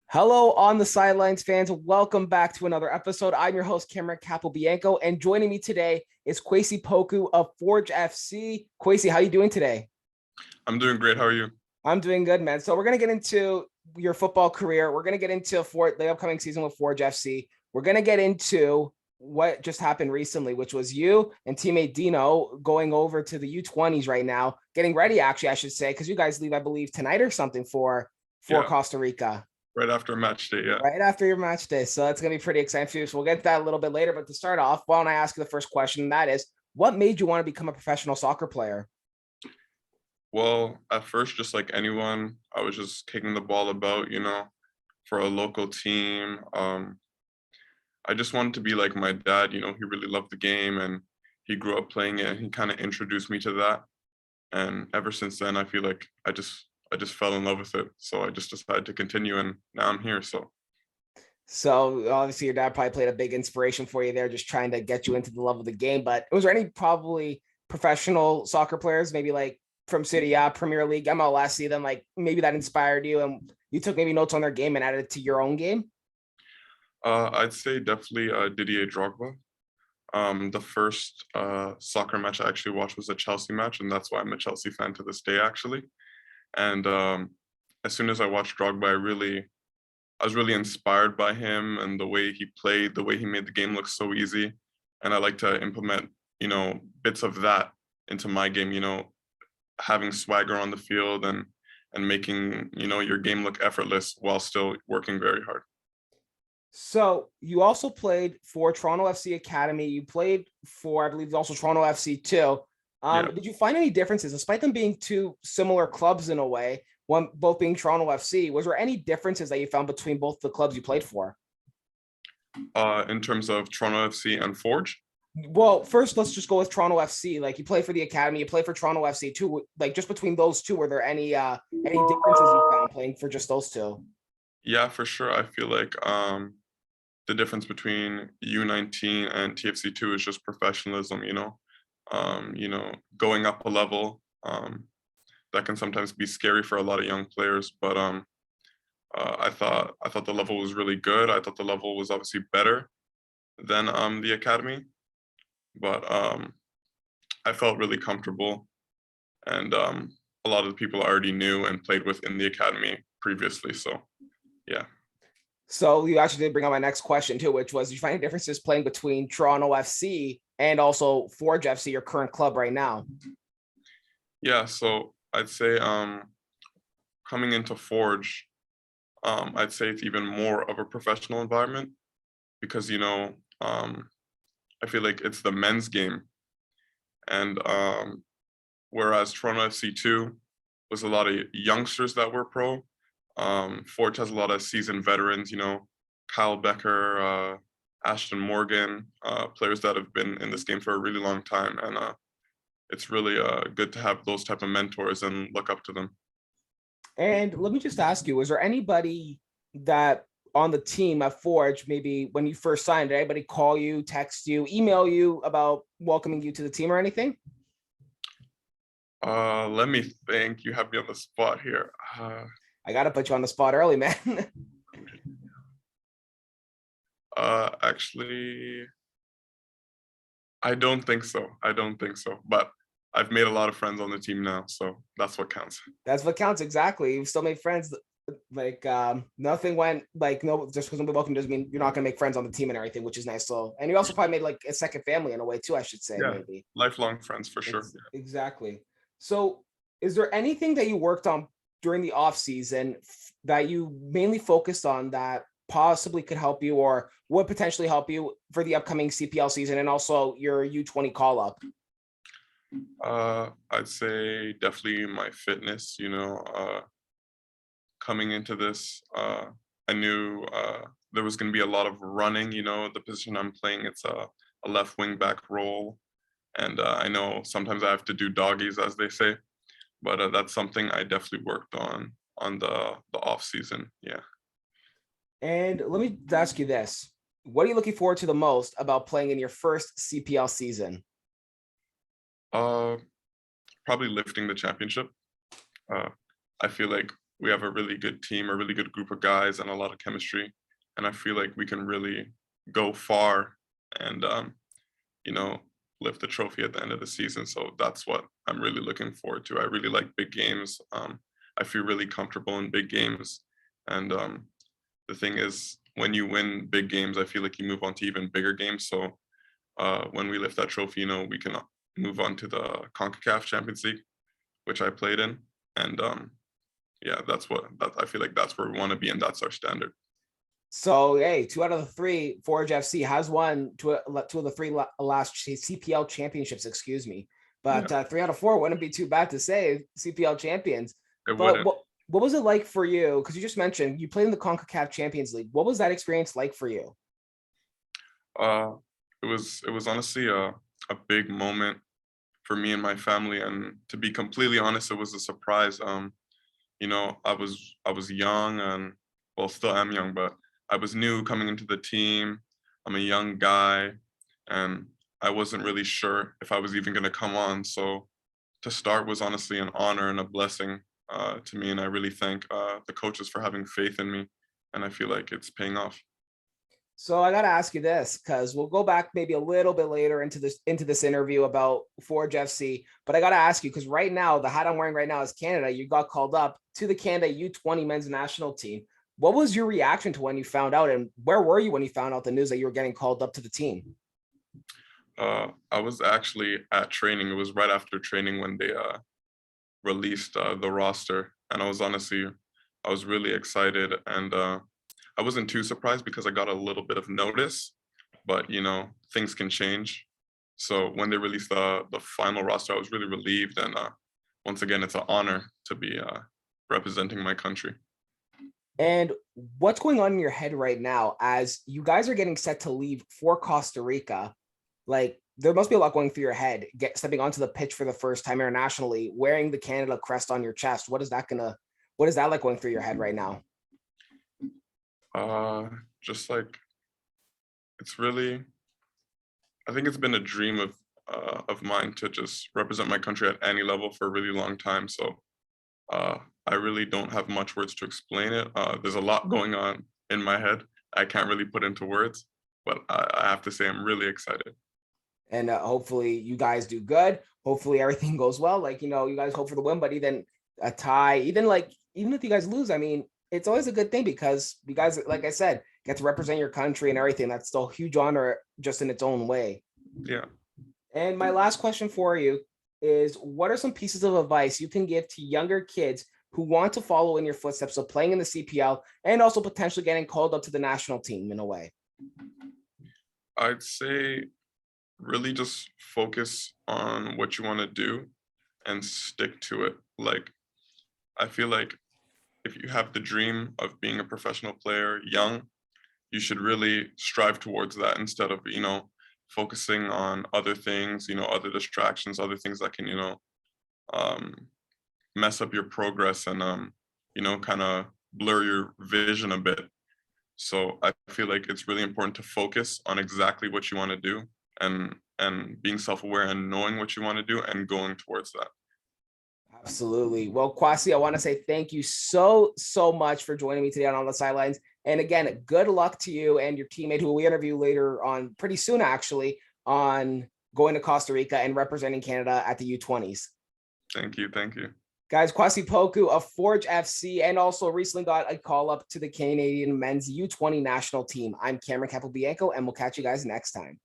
Hello, on the sidelines fans. Welcome back to another episode. I'm your host, Cameron Capobianco, and joining me today is Kwasi Poku of Forge FC. Kwasi, how are you doing today? I'm doing great. How are you? I'm doing good, man. So we're gonna get into your football career. We're gonna get into the upcoming season with Forge FC. We're gonna get into what just happened recently, which was you and teammate Dino going over to the U20s right now, getting ready. Actually, I should say, because you guys leave, I believe, tonight or something for Yeah, Costa Rica. right after match day. Yeah. Right after your match day. So that's going to be pretty exciting for you. So we'll get to that a little bit later. But to start off, why don't I ask you the first question? And that is, what made you want to become a professional soccer player? Well, at first, just like anyone, I was just kicking the ball about, for a local team. I just wanted to be like my dad. He really loved the game and he grew up playing it and he kind of introduced me to that. And ever since then, I feel like I just fell in love with it. So I just decided to continue and now I'm here. So So obviously your dad probably played a big inspiration for you there, just trying to get you into the love of the game. But was there any probably professional soccer players, maybe like from City A, Premier League, MLS, then like maybe that inspired you and you took maybe notes on their game and added it to your own game? I'd say definitely Didier Drogba. The first soccer match I actually watched was a Chelsea match, and that's why I'm a Chelsea fan to this day, actually. And as soon as I watched Drogba, I was really inspired by him and the way he played, the way he made the game look so easy. And I like to implement, bits of that into my game. Having swagger on the field and making your game look effortless while still working very hard. So you also played for Toronto FC Academy. You played for, I believe, also Toronto FC too. Yeah. Did you find any differences, despite them being two similar clubs in a way, one both being Toronto FC? Was there any differences that you found between both the clubs you played for? In terms of Toronto FC and Forge. Well, first, let's just go with Toronto FC. Like you play for the Academy, you play for Toronto FC too. Like just between those two, were there any differences you found playing for just those two? Yeah, for sure. I feel like the difference between U19 and TFC2 is just professionalism. Going up a level. That can sometimes be scary for a lot of young players, but I thought the level was really good. I thought the level was obviously better than the academy, but I felt really comfortable, and a lot of the people I already knew and played with in the academy previously. So yeah. So you actually did bring up my next question too, which was, you find any differences playing between Toronto FC and also Forge FC, your current club right now? Yeah, so I'd say coming into Forge, I'd say it's even more of a professional environment because I feel like it's the men's game, and whereas Toronto FC2 was a lot of youngsters that were pro. Forge has a lot of seasoned veterans, Kyle Becker, Ashton Morgan, players that have been in this game for a really long time, and it's really good to have those type of mentors and look up to them. And let me just ask you, was there anybody that on the team at Forge, maybe when you first signed, did anybody call you, text you, email you about welcoming you to the team or anything? Let me think. You have me on the spot here. I got to put you on the spot early, man. Actually, I don't think so. I don't think so. But I've made a lot of friends on the team now, so that's what counts. That's what counts. Exactly. You still made friends. Like nothing went like, no, just because I'm welcome doesn't mean you're not gonna make friends on the team and everything, which is nice. So, and you also probably made like a second family in a way too, I should say, Yeah, maybe. lifelong friends for sure. Exactly. So is there anything that you worked on during the off season that you mainly focused on that possibly could help you or would potentially help you for the upcoming CPL season and also your U20 call up? I'd say definitely my fitness. Coming into this, I knew there was going to be a lot of running. The position I'm playing, it's a left wing back role, and I know sometimes I have to do doggies, as they say, but that's something I definitely worked on the off season. Yeah. And let me ask you this. What are you looking forward to the most about playing in your first CPL season? Uh, Probably lifting the championship. Uh, I feel like we have a really good team, a really good group of guys, and a lot of chemistry. And I feel like we can really go far and you know, lift the trophy at the end of the season. So that's what I'm really looking forward to. I really like big games. I feel really comfortable in big games. And the thing is, when you win big games, I feel like you move on to even bigger games. So when we lift that trophy, we can move on to the CONCACAF Champions League, which I played in. And yeah, I feel like that's where we want to be, and that's our standard. So, hey, 2 out of the 3, Forge FC has won 2 of the 3 last CPL championships, excuse me. But Yeah, 3 out of 4 wouldn't be too bad to say, CPL champions. it But wouldn't. what was it like for you? Because you just mentioned you played in the CONCACAF Champions League. What was that experience like for you? Uh, it was honestly a big moment for me and my family, and to be completely honest, it was a surprise. I was young, and well, still am young, but I was new coming into the team. I'm a young guy, and I wasn't really sure if I was even going to come on. So to start was honestly an honor and a blessing to me, and I really thank the coaches for having faith in me, and I feel like it's paying off. So I got to ask you this, because we'll go back maybe a little bit later into this interview about Forge FC. But I got to ask you, because right now the hat I'm wearing right now is Canada. You got called up to the Canada U20 men's national team. What was your reaction to when you found out, and where were you when you found out the news that you were getting called up to the team? I was actually at training. It was right after training when they released the roster, and I was really excited, and I wasn't too surprised because I got a little bit of notice, but things can change. So when they released the final roster, I was really relieved, and once again, it's an honor to be representing my country. And what's going on in your head right now as you guys are getting set to leave for Costa Rica? Like, there must be a lot going through your head, stepping onto the pitch for the first time internationally, wearing the Canada crest on your chest. What is that like going through your head right now? Just like it's really, I think it's been a dream of mine to just represent my country at any level for a really long time. So I really don't have much words to explain it. There's a lot going on in my head. I can't really put into words, but I have to say I'm really excited. And hopefully you guys do good. Hopefully everything goes well. Like, you guys hope for the win, but even a tie, even if you guys lose, I mean, it's always a good thing because you guys, like I said, get to represent your country and everything. That's still a huge honor just in its own way. Yeah. And my last question for you is, what are some pieces of advice you can give to younger kids who want to follow in your footsteps of playing in the CPL and also potentially getting called up to the national team in a way? I'd say really just focus on what you want to do and stick to it. Like, I feel like if you have the dream of being a professional player young, you should really strive towards that instead of, focusing on other things, other distractions, other things that can, um, mess up your progress and, kind of blur your vision a bit. So I feel like it's really important to focus on exactly what you want to do and being self-aware and knowing what you want to do and going towards that. Absolutely. Well, Kwasi, I want to say thank you so much for joining me today on the Sidelines. And again, good luck to you and your teammate who we interview later on pretty soon, actually, on going to Costa Rica and representing Canada at the U20s. Thank you. Thank you. Guys, Kwasi Poku of Forge FC and also recently got a call up to the Canadian men's U20 national team. I'm Cameron Capobianco, and we'll catch you guys next time.